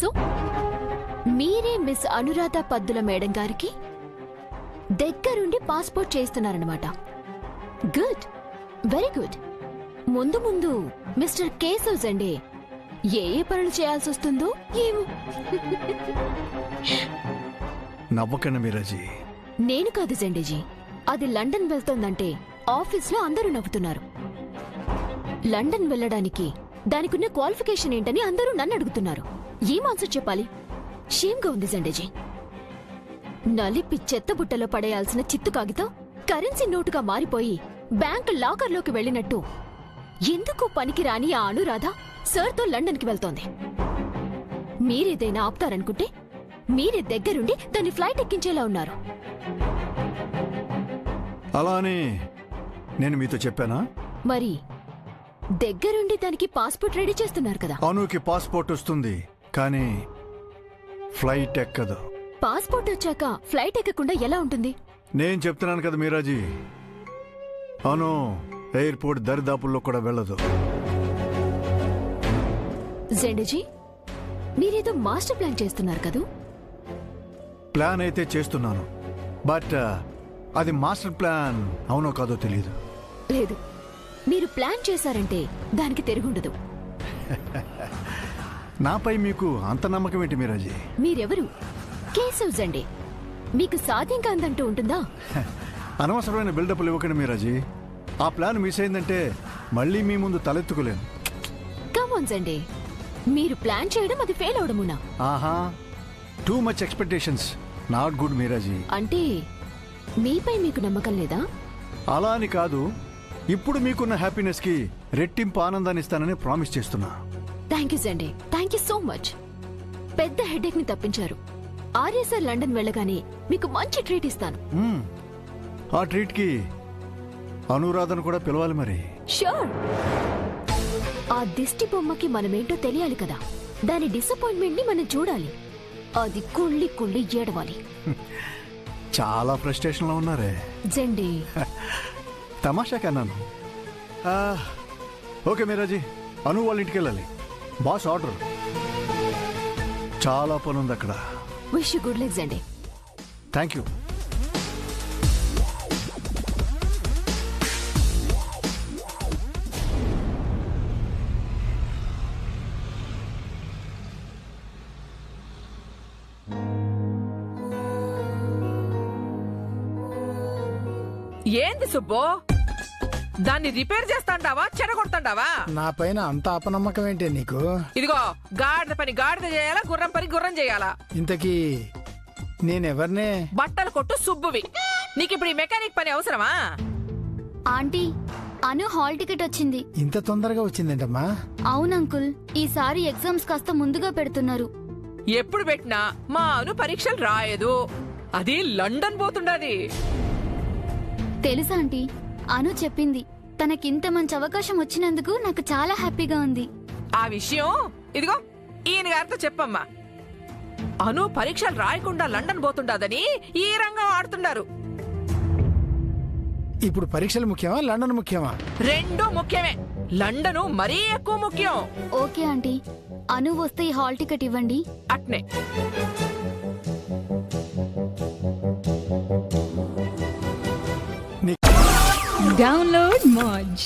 So మీరే miss Anuradha పద్దుల madam గారికి దగ్గరుండి పాస్పోర్ట్ చేస్తున్నారన్నమాట. Good, very good. ముందు ముందు మిస్టర్ కేశవ్ జెండే ఏ ఏ పనులు చేయాల్సి వస్తుందో ఏమో. నవ్వకండి మీరాజీ. నేను కాదు జెండేజీ, అది లండన్ వెళ్తోందంటే ఆఫీస్లో అందరూ నవ్వుతున్నారు. లండన్ వెళ్ళడానికి దానికున్న క్వాలిఫికేషన్ ఏంటని అందరూ నన్ను అడుగుతున్నారు. ఏం ఆన్సర్ చెప్పాలి? షేమ్గా ఉంది జెండేజీ. నలిపి చెత్తబుట్టలో పడేయాల్సిన చిత్తు కాగితం కరెన్సీ నోటుగా మారిపోయి బ్యాంక్ లాకర్లోకి వెళ్ళినట్టు ఎందుకు పనికిరాని ఆ అనురాధ సర్తో లండన్కి వెళ్తోంది. మీరేదైనా ఆపుతారనుకుంటే మీరే దగ్గరుండి దాన్ని ఫ్లైట్ ఎక్కించేలా ఉన్నారు. అలా అని నేను మీతో చెప్పానా? మరి దగ్గరుండి దానికి పాస్పోర్ట్ రెడీ చేస్తున్నారు కదా. అనుకి పాస్పోర్ట్ వస్తుంది, కానీ ఫ్లైట్ ఎక్కదు. పాస్పోర్ట్ వచ్చాక ఫ్లైట్ ఎక్కకుండా ఎలా ఉంటుంది? నేను చెప్తున్నాను కదా మీరాజీ, అను ఎయిర్పోర్ట్ దరిదాపుల్లో కూడా వెళ్ళదు. జెండేజీ, మీరేదో మాస్టర్ ప్లాన్ చేస్తున్నారు కదూ? ప్లాన్ అయితే చేస్తున్నాను, బట్ అది మాస్టర్ ప్లాన్ అవునో కాదో తెలియదు. లేదు, మీరు ప్లాన్ చేశారంటే దానికి తిరుగుండదు. నాపై మీకు అంత నమ్మకం ఏంటి మీరాజీ? మీరెవరు? కేశవ్ జెండే. మీకు సాధ్యం కాదంటూ ఉంటుందా? అనవసరమైన బిల్డప్లు ఇవ్వకండి మీరాజీ. ఆ ప్లాన్ మిస్ అయిందంటే మళ్ళీ మీ ముందు తలెత్తుకోలేను. కమాన్ జెండే, మీరు ప్లాన్ చేయడం అది ఫెయిల్ అవడమునా? ఆహా, too much expectations not good Meeraji. అంటే మీపై మీకు నమ్మకం లేదా? అలా అని కాదు, ఇప్పుడు మీకున్న హ్యాపీనెస్ కి రెట్టింపు ఆనందాన్ని ఇస్తానని ప్రామిస్ చేస్తున్నా. Thank you Jende, thank you so much. పెద్ద హెడేక్ ని తప్పించారు. ఆర్యసర్ లండన్ వెళ్ళగానే మీకు మంచి ట్రీట్ ఇస్తాను. ఆ ట్రీట్ కి అనురాధను కూడా పిలవాలి మరి. షూర్. ఆ దిష్టి బొమ్మకి మనమేంటో తెలియాలి కదా. దాని డిసప్పాయింట్మెంట్ ని మనం చూడాలి. అది కుళ్ళి కుళ్ళి ఏడవాలి. చాలా ఫ్రస్ట్రేషన్ లో ఉన్నారే. జెండే, తమాషా కన్నాను. ఓకే మీరాజీ, అను వాళ్ళ ఇంటికి వెళ్ళాలి. Boss order. చాలా పనుంది అక్కడ. Wish you good luck Jende. Thank you. ఏంది సుబ్బు, దాన్ని రిపేర్ చేస్తాండావా చెడగొడతాండావా? నా పైన అంత అపనమ్మకం ఏంటి నీకు? ఇదిగో, గాడిద పని గాడిద చేయాలా, గుర్రం పని గుర్రం చేయాలా? ఇంతకీ నేనెవర్నే? బట్టలు కొట్టు సుబ్బువి. నీకిప్పుడు ఈ మెకానిక్ పని అవసరమా? ఆంటీ, అను హాల్ టికెట్ వచ్చింది. ఇంత తొందరగా వచ్చిందేంటమ్మా? అవును అంకుల్, ఈసారి ఎగ్జామ్స్ కాస్త ముందుగా పెడుతున్నారు. ఎప్పుడు పెట్టినా మా అను పరీక్షలు రాయదు. అది లండన్ పోతుండాది. తెలుసా ఆంటీ, అను చెప్పింది. తనకింత మంచి అవకాశం వచ్చినందుకు నాకు చాలా హ్యాపీగా ఉంది. ఆ విషయం ఇదిగో ఈయన గారితో చెప్పమ్మా. అను పరీక్షలు రాయకుండా లండన్ పోతుండాదని ఈ రంగం ఆడుతుండారు. ఇప్పుడు పరీక్షలు ముఖ్యమా, లండన్ ముఖ్యమా? రెండూ ముఖ్యమే. లండను మరీ ఎక్కువ ముఖ్యం. ఓకే ఆంటీ, అను వస్తే ఈ హాల్ టికెట్ ఇవ్వండి. అట్నే. Download Moj.